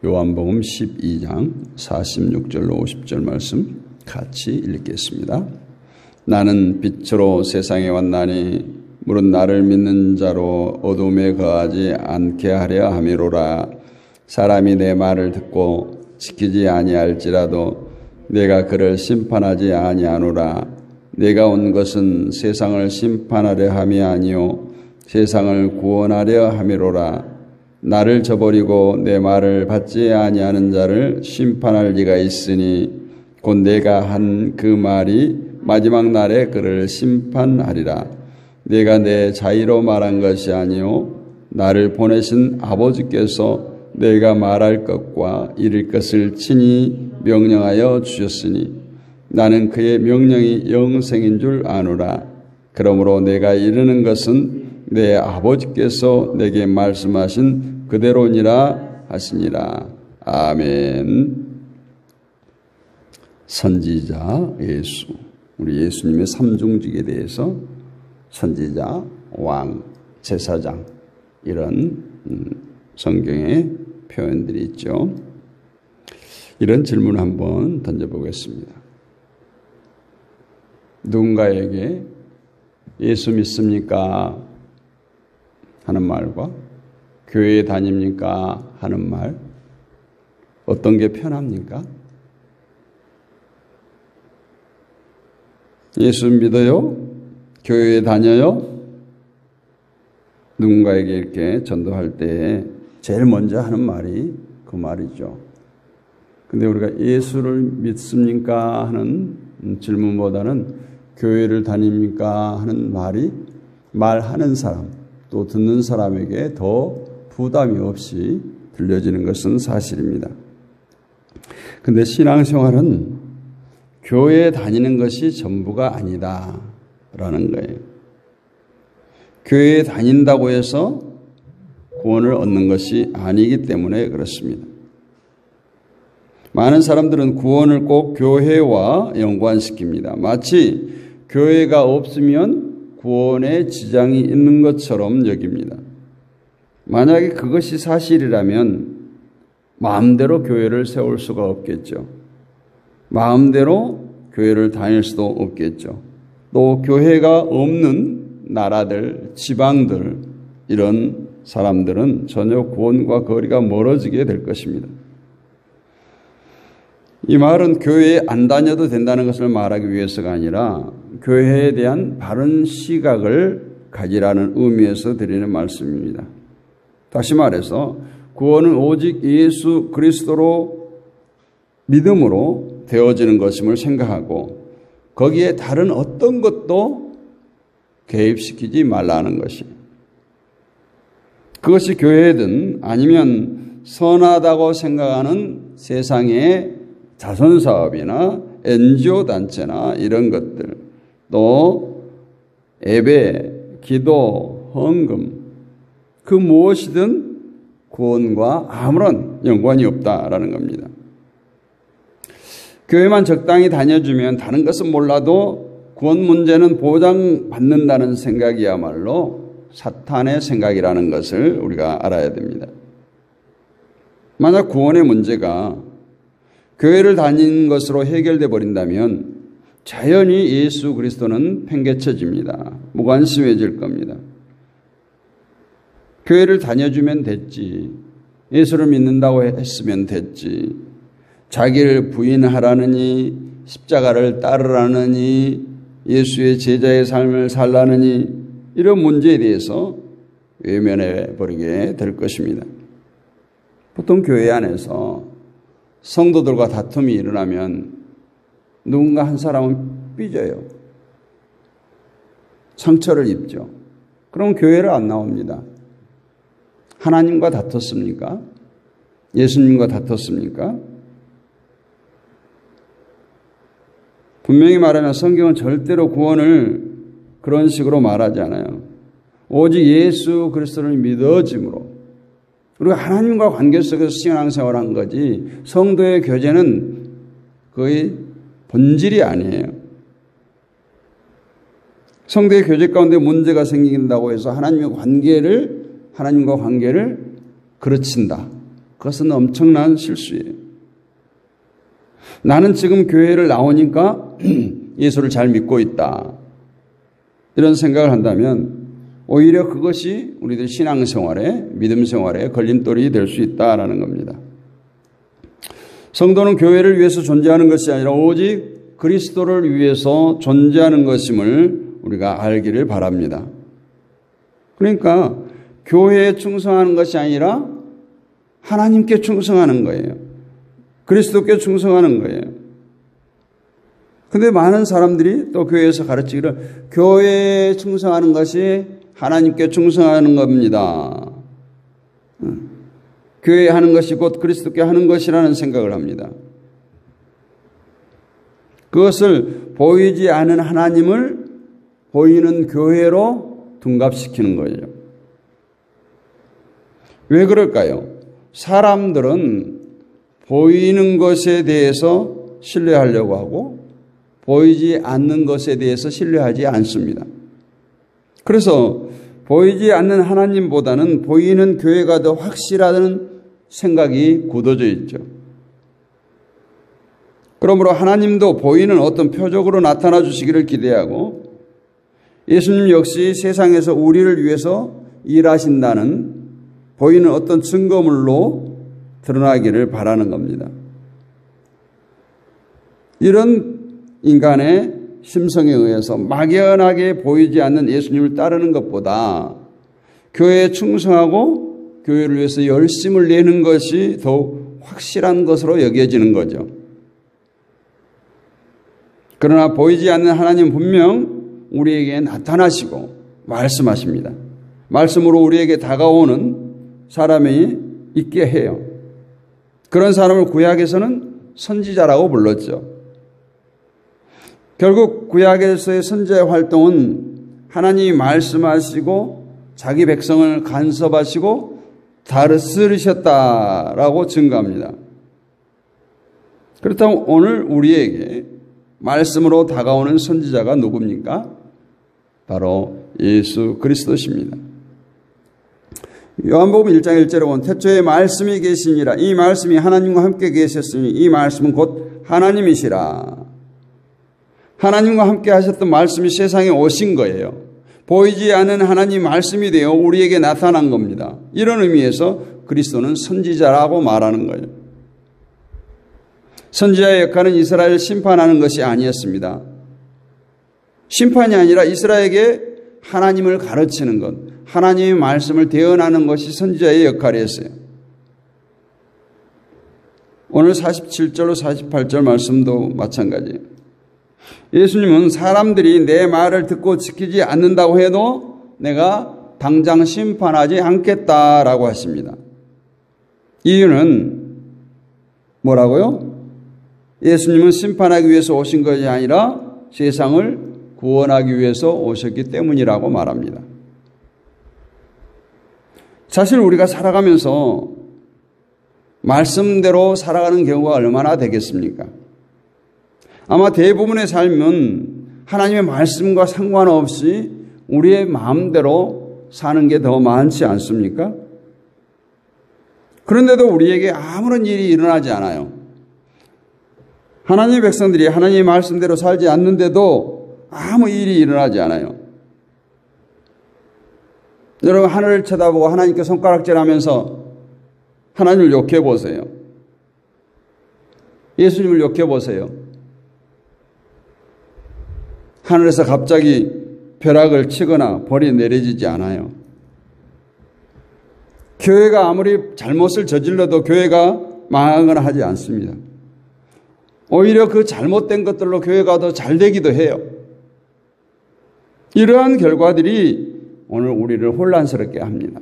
요한복음 12장 46절로 50절 말씀 같이 읽겠습니다. 나는 빛으로 세상에 왔나니 물은 나를 믿는 자로 어둠에 거하지 않게 하려 함이로라. 사람이 내 말을 듣고 지키지 아니할지라도 내가 그를 심판하지 아니하노라. 내가 온 것은 세상을 심판하려 함이 아니요 세상을 구원하려 함이로라. 나를 저버리고 내 말을 받지 아니하는 자를 심판할 리가 있으니 곧 내가 한 그 말이 마지막 날에 그를 심판하리라. 내가 내 자의로 말한 것이 아니요 나를 보내신 아버지께서 내가 말할 것과 이룰 것을 친히 명령하여 주셨으니 나는 그의 명령이 영생인 줄 아노라. 그러므로 내가 이르는 것은 내 아버지께서 내게 말씀하신 그대로니라 하시니라. 아멘. 선지자 예수, 우리 예수님의 삼중직에 대해서 선지자, 왕, 제사장 이런 성경의 표현들이 있죠. 이런 질문을 한번 던져보겠습니다. 누군가에게 예수 믿습니까? 하는 말과 교회에 다닙니까? 하는 말, 어떤 게 편합니까? 예수 믿어요? 교회에 다녀요? 누군가에게 이렇게 전도할 때 제일 먼저 하는 말이 그 말이죠. 근데 우리가 예수를 믿습니까? 하는 질문보다는 교회를 다닙니까? 하는 말이 말하는 사람, 또 듣는 사람에게 더 부담이 없이 들려지는 것은 사실입니다. 근데 신앙생활은 교회에 다니는 것이 전부가 아니다라는 거예요. 교회에 다닌다고 해서 구원을 얻는 것이 아니기 때문에 그렇습니다. 많은 사람들은 구원을 꼭 교회와 연관시킵니다. 마치 교회가 없으면 구원에 지장이 있는 것처럼 여깁니다. 만약에 그것이 사실이라면 마음대로 교회를 세울 수가 없겠죠. 마음대로 교회를 다닐 수도 없겠죠. 또 교회가 없는 나라들, 지방들 이런 사람들은 전혀 구원과 거리가 멀어지게 될 것입니다. 이 말은 교회에 안 다녀도 된다는 것을 말하기 위해서가 아니라 교회에 대한 바른 시각을 가지라는 의미에서 드리는 말씀입니다. 다시 말해서 구원은 오직 예수 그리스도로 믿음으로 되어지는 것임을 생각하고 거기에 다른 어떤 것도 개입시키지 말라는 것이. 그것이 교회든 아니면 선하다고 생각하는 세상의 자선사업이나 NGO 단체나 이런 것들, 또 예배, 기도, 헌금, 그 무엇이든 구원과 아무런 연관이 없다라는 겁니다. 교회만 적당히 다녀주면 다른 것은 몰라도 구원 문제는 보장받는다는 생각이야말로 사탄의 생각이라는 것을 우리가 알아야 됩니다. 만약 구원의 문제가 교회를 다니는 것으로 해결돼 버린다면 자연히 예수 그리스도는 팽개쳐집니다. 무관심해질 겁니다. 교회를 다녀주면 됐지. 예수를 믿는다고 했으면 됐지. 자기를 부인하라느니 십자가를 따르라느니 예수의 제자의 삶을 살라느니 이런 문제에 대해서 외면해 버리게 될 것입니다. 보통 교회 안에서 성도들과 다툼이 일어나면 누군가 한 사람은 삐져요. 상처를 입죠. 그럼 교회를 안 나옵니다. 하나님과 다퉜습니까? 예수님과 다퉜습니까? 분명히 말하면 성경은 절대로 구원을 그런 식으로 말하지 않아요. 오직 예수 그리스도를 믿어짐으로 우리가 하나님과 관계 속에서 신앙생활한 거지 성도의 교제는 거의 본질이 아니에요. 성도의 교제 가운데 문제가 생긴다고 해서 하나님과 관계를 그르친다. 그것은 엄청난 실수예요. 나는 지금 교회를 나오니까 예수를 잘 믿고 있다. 이런 생각을 한다면 오히려 그것이 우리들 신앙생활에, 믿음 생활에 걸림돌이 될 수 있다라는 겁니다. 성도는 교회를 위해서 존재하는 것이 아니라 오직 그리스도를 위해서 존재하는 것임을 우리가 알기를 바랍니다. 그러니까 교회에 충성하는 것이 아니라 하나님께 충성하는 거예요. 그리스도께 충성하는 거예요. 근데 많은 사람들이 또 교회에서 가르치기를 교회에 충성하는 것이 하나님께 충성하는 겁니다. 교회에 하는 것이 곧 그리스도께 하는 것이라는 생각을 합니다. 그것을 보이지 않은 하나님을 보이는 교회로 둔갑시키는 거예요. 왜 그럴까요? 사람들은 보이는 것에 대해서 신뢰하려고 하고 보이지 않는 것에 대해서 신뢰하지 않습니다. 그래서 보이지 않는 하나님보다는 보이는 교회가 더 확실하다는 생각이 굳어져 있죠. 그러므로 하나님도 보이는 어떤 표적으로 나타나 주시기를 기대하고 예수님 역시 세상에서 우리를 위해서 일하신다는 보이는 어떤 증거물로 드러나기를 바라는 겁니다. 이런 인간의 심성에 의해서 막연하게 보이지 않는 예수님을 따르는 것보다 교회에 충성하고 교회를 위해서 열심을 내는 것이 더욱 확실한 것으로 여겨지는 거죠. 그러나 보이지 않는 하나님은 분명 우리에게 나타나시고 말씀하십니다. 말씀으로 우리에게 다가오는 사람이 있게 해요. 그런 사람을 구약에서는 선지자라고 불렀죠. 결국 구약에서의 선지자의 활동은 하나님이 말씀하시고 자기 백성을 간섭하시고 다스리셨다라고 증거합니다. 그렇다면 오늘 우리에게 말씀으로 다가오는 선지자가 누굽니까? 바로 예수 그리스도십니다. 요한복음 1장 1절에 보면 태초에 말씀이 계시니라. 이 말씀이 하나님과 함께 계셨으니 이 말씀은 곧 하나님이시라. 하나님과 함께 하셨던 말씀이 세상에 오신 거예요. 보이지 않는 하나님 말씀이 되어 우리에게 나타난 겁니다. 이런 의미에서 그리스도는 선지자라고 말하는 거예요. 선지자의 역할은 이스라엘을 심판하는 것이 아니었습니다. 심판이 아니라 이스라엘에게 하나님을 가르치는 것, 하나님의 말씀을 대언하는 것이 선지자의 역할이었어요. 오늘 47절로 48절 말씀도 마찬가지예요. 예수님은 사람들이 내 말을 듣고 지키지 않는다고 해도 내가 당장 심판하지 않겠다라고 하십니다. 이유는 뭐라고요? 예수님은 심판하기 위해서 오신 것이 아니라 세상을 구원하기 위해서 오셨기 때문이라고 말합니다. 사실 우리가 살아가면서 말씀대로 살아가는 경우가 얼마나 되겠습니까? 아마 대부분의 삶은 하나님의 말씀과 상관없이 우리의 마음대로 사는 게 더 많지 않습니까? 그런데도 우리에게 아무런 일이 일어나지 않아요. 하나님의 백성들이 하나님의 말씀대로 살지 않는데도 아무 일이 일어나지 않아요. 여러분 하늘을 쳐다보고 하나님께 손가락질하면서 하나님을 욕해 보세요. 예수님을 욕해 보세요. 하늘에서 갑자기 벼락을 치거나 벌이 내려지지 않아요. 교회가 아무리 잘못을 저질러도 교회가 망하거나 하지 않습니다. 오히려 그 잘못된 것들로 교회가 더 잘 되기도 해요. 이러한 결과들이 오늘 우리를 혼란스럽게 합니다.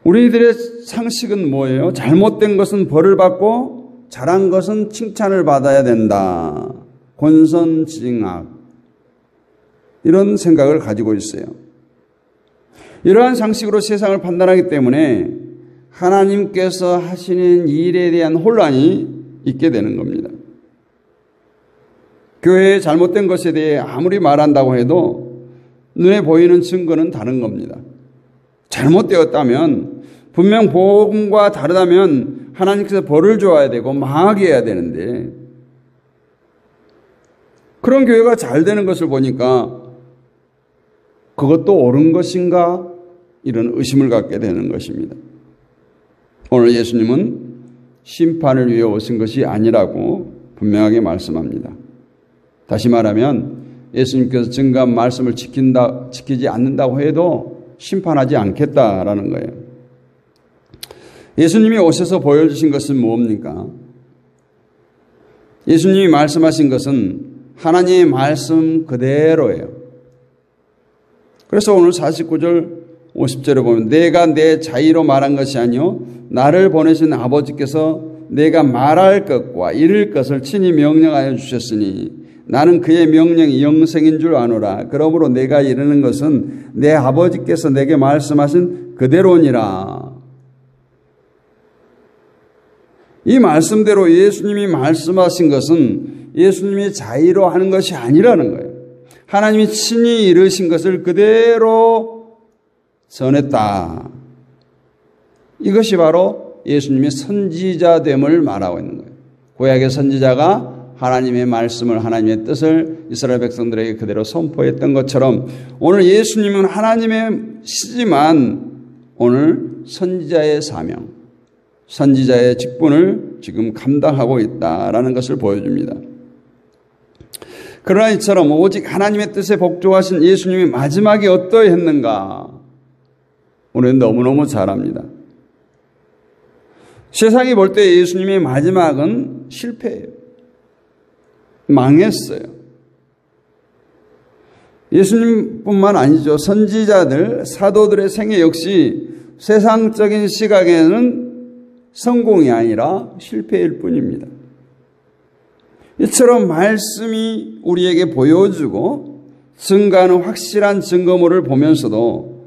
우리들의 상식은 뭐예요? 잘못된 것은 벌을 받고 잘한 것은 칭찬을 받아야 된다. 권선징악. 이런 생각을 가지고 있어요. 이러한 상식으로 세상을 판단하기 때문에 하나님께서 하시는 일에 대한 혼란이 있게 되는 겁니다. 교회의 잘못된 것에 대해 아무리 말한다고 해도 눈에 보이는 증거는 다른 겁니다. 잘못되었다면, 분명 복음과 다르다면 하나님께서 벌을 줘야 되고 망하게 해야 되는데, 그런 교회가 잘 되는 것을 보니까 그것도 옳은 것인가? 이런 의심을 갖게 되는 것입니다. 오늘 예수님은 심판을 위해 오신 것이 아니라고 분명하게 말씀합니다. 다시 말하면 예수님께서 증거한 말씀을 지키지 않는다고 해도 심판하지 않겠다라는 거예요. 예수님이 오셔서 보여주신 것은 뭡니까? 예수님이 말씀하신 것은 하나님의 말씀 그대로예요. 그래서 오늘 49절 50절에 보면 내가 내 자의로 말한 것이 아니요 나를 보내신 아버지께서 내가 말할 것과 이룰 것을 친히 명령하여 주셨으니 나는 그의 명령이 영생인 줄 아노라. 그러므로 내가 이르는 것은 내 아버지께서 내게 말씀하신 그대로니라. 이 말씀대로 예수님이 말씀하신 것은 예수님이 자의로 하는 것이 아니라는 거예요. 하나님이 친히 이르신 것을 그대로 전했다. 이것이 바로 예수님의 선지자됨을 말하고 있는 거예요. 구약의 선지자가 하나님의 말씀을, 하나님의 뜻을 이스라엘 백성들에게 그대로 선포했던 것처럼 오늘 예수님은 하나님의 시지만 오늘 선지자의 사명, 선지자의 직분을 지금 감당하고 있다라는 것을 보여줍니다. 그러나 이처럼 오직 하나님의 뜻에 복종하신 예수님이 마지막에 어떠했는가? 우리는 너무너무 잘 압니다. 세상이 볼 때 예수님의 마지막은 실패예요. 망했어요. 예수님뿐만 아니죠. 선지자들, 사도들의 생애 역시 세상적인 시각에는 성공이 아니라 실패일 뿐입니다. 이처럼 말씀이 우리에게 보여주고 증거하는 확실한 증거물을 보면서도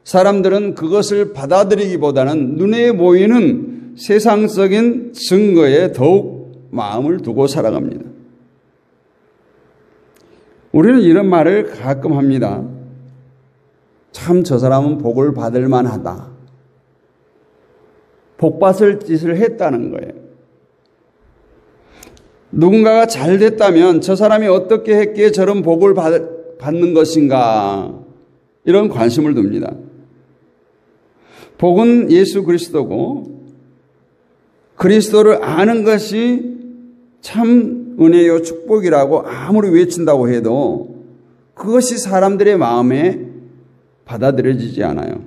사람들은 그것을 받아들이기보다는 눈에 보이는 세상적인 증거에 더욱 마음을 두고 살아갑니다. 우리는 이런 말을 가끔 합니다. 참 저 사람은 복을 받을 만하다. 복받을 짓을 했다는 거예요. 누군가가 잘 됐다면 저 사람이 어떻게 했기에 저런 복을 받는 것인가, 이런 관심을 둡니다. 복은 예수 그리스도고 그리스도를 아는 것이 참 은혜요 축복이라고 아무리 외친다고 해도 그것이 사람들의 마음에 받아들여지지 않아요.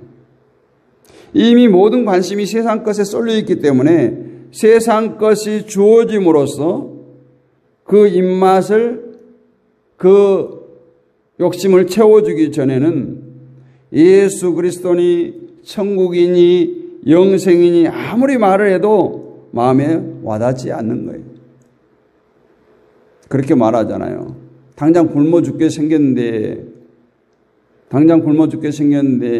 이미 모든 관심이 세상 것에 쏠려 있기 때문에 세상 것이 주어짐으로써 그 입맛을, 그 욕심을 채워주기 전에는 예수 그리스도니 천국이니 영생이니 아무리 말을 해도 마음에 와닿지 않는 거예요. 그렇게 말하잖아요. 당장 굶어 죽게 생겼는데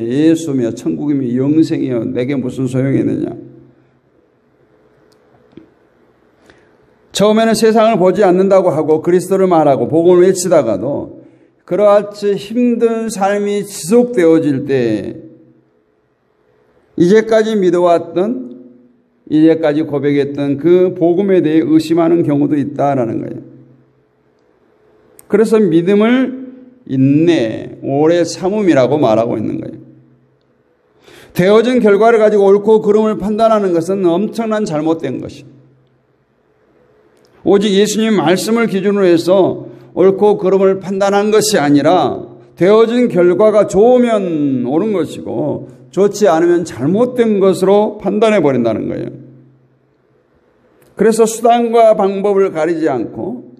예수며 천국이며 영생이며 내게 무슨 소용이 있느냐. 처음에는 세상을 보지 않는다고 하고 그리스도를 말하고 복음을 외치다가도 그러하지 힘든 삶이 지속되어질 때 이제까지 믿어왔던, 이제까지 고백했던 그 복음에 대해 의심하는 경우도 있다라는 거예요. 그래서 믿음을 인내, 오래 참음이라고 말하고 있는 거예요. 되어진 결과를 가지고 옳고 그름을 판단하는 것은 엄청난 잘못된 것이에요. 오직 예수님 말씀을 기준으로 해서 옳고 그름을 판단한 것이 아니라 되어진 결과가 좋으면 옳은 것이고 좋지 않으면 잘못된 것으로 판단해 버린다는 거예요. 그래서 수단과 방법을 가리지 않고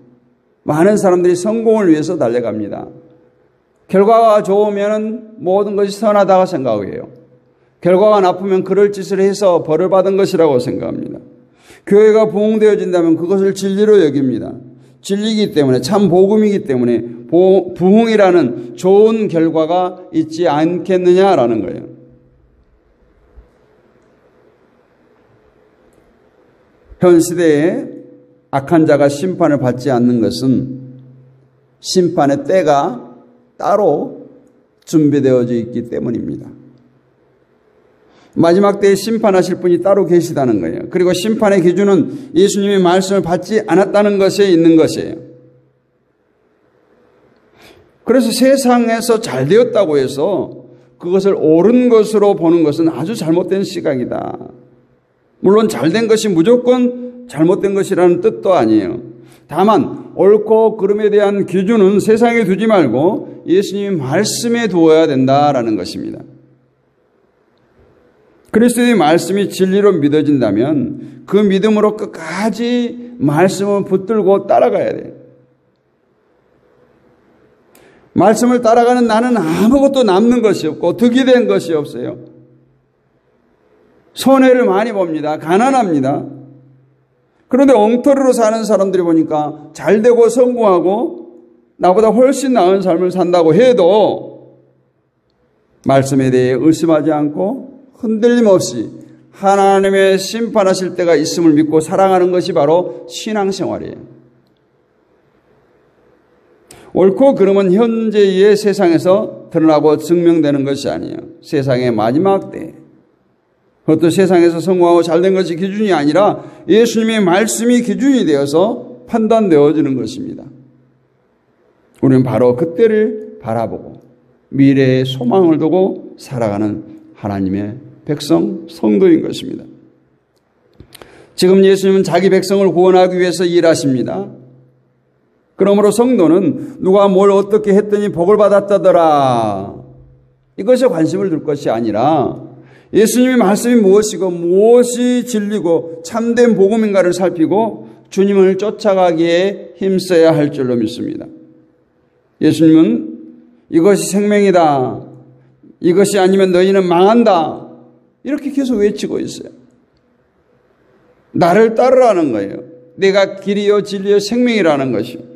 많은 사람들이 성공을 위해서 달려갑니다. 결과가 좋으면 모든 것이 선하다고 생각해요. 결과가 나쁘면 그럴 짓을 해서 벌을 받은 것이라고 생각합니다. 교회가 부흥되어진다면 그것을 진리로 여깁니다. 진리이기 때문에, 참 복음이기 때문에 부흥이라는 좋은 결과가 있지 않겠느냐라는 거예요. 현 시대에 악한 자가 심판을 받지 않는 것은 심판의 때가 따로 준비되어져 있기 때문입니다. 마지막 때에 심판하실 분이 따로 계시다는 거예요. 그리고 심판의 기준은 예수님의 말씀을 받지 않았다는 것에 있는 것이에요. 그래서 세상에서 잘 되었다고 해서 그것을 옳은 것으로 보는 것은 아주 잘못된 시각이다. 물론 잘된 것이 무조건 잘못된 것이라는 뜻도 아니에요. 다만 옳고 그름에 대한 기준은 세상에 두지 말고 예수님의 말씀에 두어야 된다라는 것입니다. 그리스도의 말씀이 진리로 믿어진다면 그 믿음으로 끝까지 말씀을 붙들고 따라가야 돼요. 말씀을 따라가는 나는 아무것도 남는 것이 없고 득이 된 것이 없어요. 손해를 많이 봅니다. 가난합니다. 그런데 엉터리로 사는 사람들이 보니까 잘되고 성공하고 나보다 훨씬 나은 삶을 산다고 해도 말씀에 대해 의심하지 않고 흔들림 없이 하나님의 심판하실 때가 있음을 믿고 살아가는 것이 바로 신앙생활이에요. 옳고 그름은 현재의 세상에서 드러나고 증명되는 것이 아니에요. 세상의 마지막 때. 그것도 세상에서 성공하고 잘된 것이 기준이 아니라 예수님의 말씀이 기준이 되어서 판단되어지는 것입니다. 우리는 바로 그때를 바라보고 미래의 소망을 두고 살아가는 하나님의 백성, 성도인 것입니다. 지금 예수님은 자기 백성을 구원하기 위해서 일하십니다. 그러므로 성도는 누가 뭘 어떻게 했더니 복을 받았다더라, 이것에 관심을 둘 것이 아니라 예수님의 말씀이 무엇이고 무엇이 진리고 참된 복음인가를 살피고 주님을 쫓아가기에 힘써야 할 줄로 믿습니다. 예수님은 이것이 생명이다, 이것이 아니면 너희는 망한다, 이렇게 계속 외치고 있어요. 나를 따르라는 거예요. 내가 길이요 진리요 생명이라는 것이요.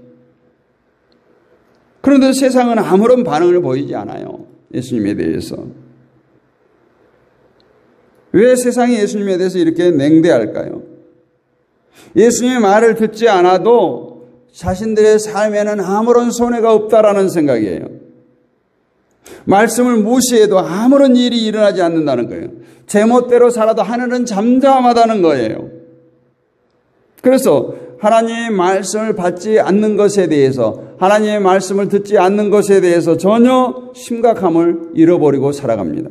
그런데 세상은 아무런 반응을 보이지 않아요. 예수님에 대해서. 왜 세상이 예수님에 대해서 이렇게 냉대할까요? 예수님의 말을 듣지 않아도 자신들의 삶에는 아무런 손해가 없다라는 생각이에요. 말씀을 무시해도 아무런 일이 일어나지 않는다는 거예요. 제멋대로 살아도 하늘은 잠잠하다는 거예요. 그래서 하나님의 말씀을 받지 않는 것에 대해서, 하나님의 말씀을 듣지 않는 것에 대해서 전혀 심각함을 잃어버리고 살아갑니다.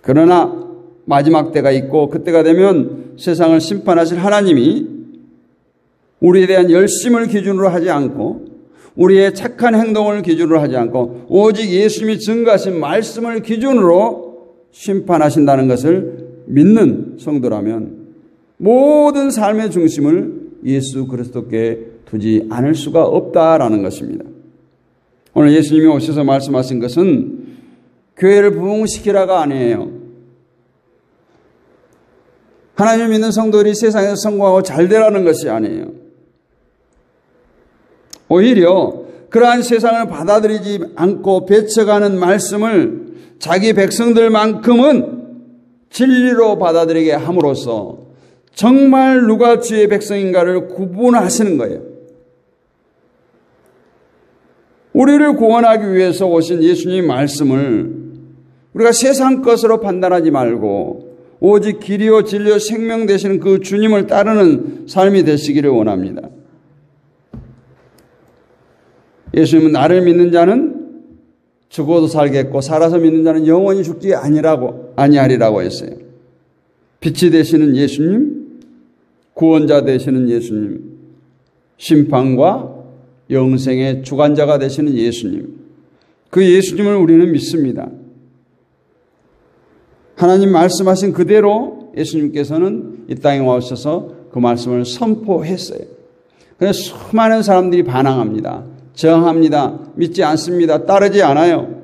그러나 마지막 때가 있고 그때가 되면 세상을 심판하실 하나님이 우리에 대한 열심을 기준으로 하지 않고 우리의 착한 행동을 기준으로 하지 않고 오직 예수님이 증거하신 말씀을 기준으로 심판하신다는 것을 믿는 성도라면 모든 삶의 중심을 예수 그리스도께 두지 않을 수가 없다라는 것입니다. 오늘 예수님이 오셔서 말씀하신 것은 교회를 부흥시키라가 아니에요. 하나님을 믿는 성도들이 세상에서 성공하고 잘되라는 것이 아니에요. 오히려 그러한 세상을 받아들이지 않고 배척하는 말씀을 자기 백성들만큼은 진리로 받아들이게 함으로써 정말 누가 주의 백성인가를 구분하시는 거예요. 우리를 구원하기 위해서 오신 예수님의 말씀을 우리가 세상 것으로 판단하지 말고 오직 길이요 진리요 생명 되시는 그 주님을 따르는 삶이 되시기를 원합니다. 예수님은 나를 믿는 자는 죽어도 살겠고 살아서 믿는 자는 영원히 죽지 아니하리라고 했어요. 빛이 되시는 예수님, 구원자 되시는 예수님, 심판과 영생의 주관자가 되시는 예수님, 그 예수님을 우리는 믿습니다. 하나님 말씀하신 그대로 예수님께서는 이 땅에 오셔서 그 말씀을 선포했어요. 그래서 수많은 사람들이 반항합니다. 저항합니다. 믿지 않습니다. 따르지 않아요.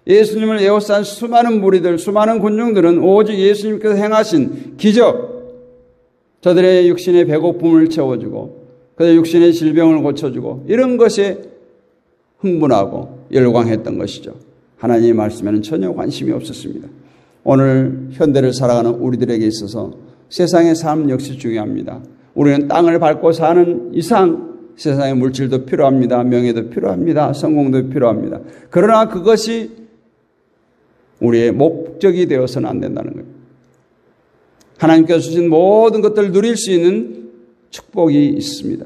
예수님을 에워싼 수많은 무리들, 수많은 군중들은 오직 예수님께서 행하신 기적, 저들의 육신의 배고픔을 채워주고 그들의 육신의 질병을 고쳐주고 이런 것에 흥분하고 열광했던 것이죠. 하나님의 말씀에는 전혀 관심이 없었습니다. 오늘 현대를 살아가는 우리들에게 있어서 세상의 삶 역시 중요합니다. 우리는 땅을 밟고 사는 이상 세상의 물질도 필요합니다. 명예도 필요합니다. 성공도 필요합니다. 그러나 그것이 우리의 목적이 되어서는 안 된다는 거예요. 하나님께서 주신 모든 것들을 누릴 수 있는 축복이 있습니다.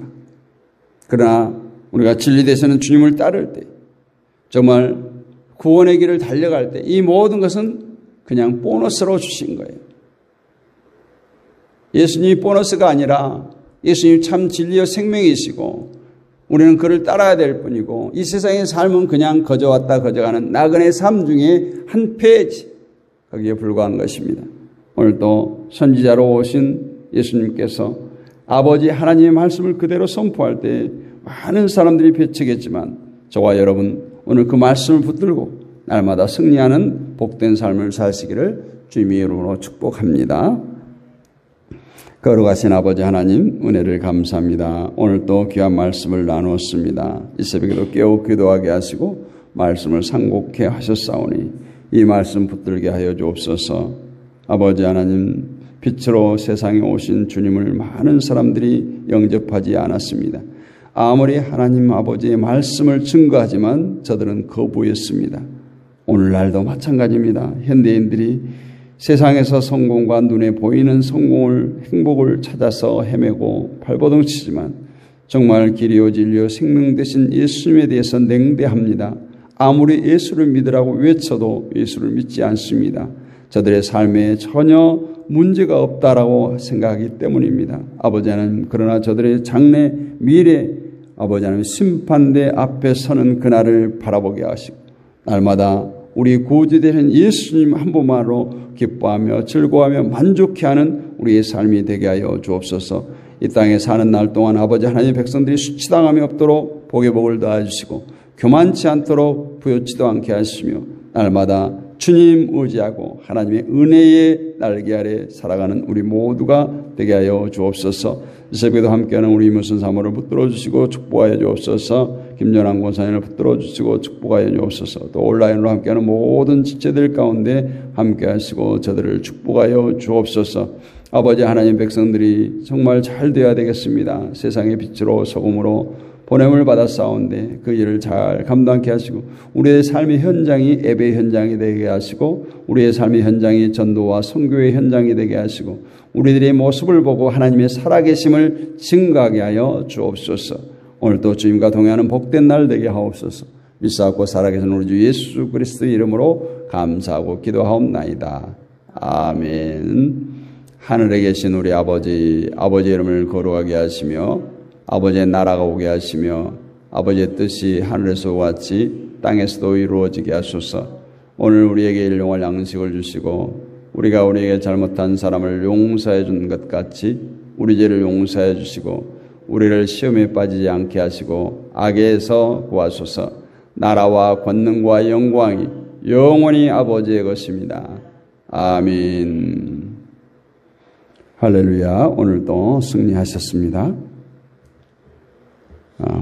그러나 우리가 진리되시는 주님을 따를 때, 정말 구원의 길을 달려갈 때 이 모든 것은 그냥 보너스로 주신 거예요. 예수님이 보너스가 아니라 예수님 참 진리와 생명이시고 우리는 그를 따라야 될 뿐이고 이 세상의 삶은 그냥 거저왔다 거저가는 나그네 삶 중에 한 페이지, 거기에 불과한 것입니다. 오늘도 선지자로 오신 예수님께서 아버지 하나님의 말씀을 그대로 선포할 때 많은 사람들이 배치겠지만 저와 여러분 오늘 그 말씀을 붙들고 날마다 승리하는 복된 삶을 사시기를 주님의 이름으로 축복합니다. 거룩하신 아버지 하나님 은혜를 감사합니다. 오늘 또 귀한 말씀을 나누었습니다. 이 새벽에도 깨어 기도하게 하시고 말씀을 상고케 하셨사오니 이 말씀 붙들게 하여 주옵소서. 아버지 하나님 빛으로 세상에 오신 주님을 많은 사람들이 영접하지 않았습니다. 아무리 하나님 아버지의 말씀을 증거하지만 저들은 거부했습니다. 오늘날도 마찬가지입니다. 현대인들이 세상에서 성공과 눈에 보이는 행복을 찾아서 헤매고 발버둥치지만 정말 길이요 진리요 생명 되신 예수님에 대해서 냉대합니다. 아무리 예수를 믿으라고 외쳐도 예수를 믿지 않습니다. 저들의 삶에 전혀 문제가 없다라고 생각하기 때문입니다. 아버지 하나님, 그러나 저들의 장래 미래 아버지 하나님 심판대 앞에 서는 그날을 바라보게 하시고 날마다 우리 구주되는 예수님 한 분만으로 기뻐하며 즐거워하며 만족해하는 우리의 삶이 되게 하여 주옵소서. 이 땅에 사는 날 동안 아버지 하나님의 백성들이 수치당함이 없도록 복의 복을 더해주시고 교만치 않도록 부요치도 않게 하시며 날마다 주님 의지하고 하나님의 은혜의 날개 아래 살아가는 우리 모두가 되게 하여 주옵소서. 이 새벽에도 함께하는 우리 이무선 사모를 붙들어 주시고 축복하여 주옵소서. 김연환 권사님을 붙들어 주시고 축복하여 주옵소서. 또 온라인으로 함께하는 모든 지체들 가운데 함께하시고 저들을 축복하여 주옵소서. 아버지 하나님 백성들이 정말 잘 되어야 되겠습니다. 세상의 빛으로 소금으로 보냄을 받아 싸운데 그 일을 잘 감당케 하시고 우리의 삶의 현장이 예배의 현장이 되게 하시고 우리의 삶의 현장이 전도와 선교의 현장이 되게 하시고 우리들의 모습을 보고 하나님의 살아계심을 증거하게 하여 주옵소서. 오늘도 주님과 동행하는 복된 날 되게 하옵소서. 믿사옵고 살아계신 우리 주 예수 그리스도의 이름으로 감사하고 기도하옵나이다. 아멘. 하늘에 계신 우리 아버지 이름을 거룩하게 하시며 아버지의 나라가 오게 하시며 아버지의 뜻이 하늘에서 같이 땅에서도 이루어지게 하소서. 오늘 우리에게 일용할 양식을 주시고 우리가 우리에게 잘못한 사람을 용서해 준 것 같이 우리 죄를 용서해 주시고 우리를 시험에 빠지지 않게 하시고 악에서 구하소서. 나라와 권능과 영광이 영원히 아버지의 것입니다. 아멘. 할렐루야. 오늘도 승리하셨습니다.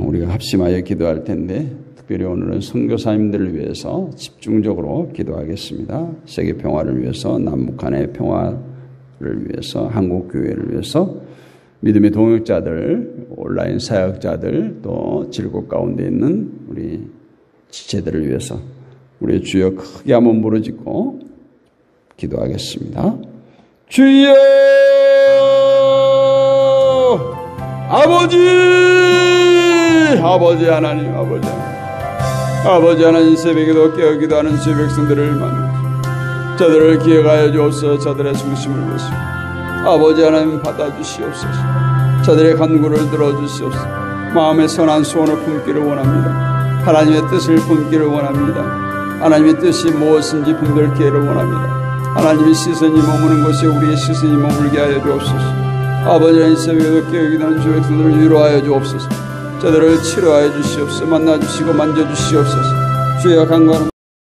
우리가 합심하여 기도할 텐데 특별히 오늘은 선교사님들을 위해서 집중적으로 기도하겠습니다. 세계 평화를 위해서, 남북한의 평화를 위해서, 한국교회를 위해서, 믿음의 동역자들, 온라인 사역자들, 또 질곡 가운데 있는 우리 지체들을 위해서 우리의 주여 크게 한번 부르짖고 기도하겠습니다. 주여 아버지 하나님, 아버지 하나님, 새벽에도 깨어 기도하는 주의 백성들을 만나 저들을 기억하여 주옵소서. 저들의 중심을 보시고 아버지 하나님 받아주시옵소서. 저들의 간구를 들어주시옵소서. 마음의 선한 소원을 품기를 원합니다. 하나님의 뜻을 품기를 원합니다. 하나님의 뜻이 무엇인지 분별케를 원합니다. 하나님의 시선이 머무는 곳에 우리의 시선이 머물게 하여 주옵소서. 아버지 하나님, 새벽에도 깨어 기도하는 주의 백성들을 위로하여 주옵소서. 저들을 치료하여 주시옵소서. 만나주시고 만져주시옵소서. 주여 간구하는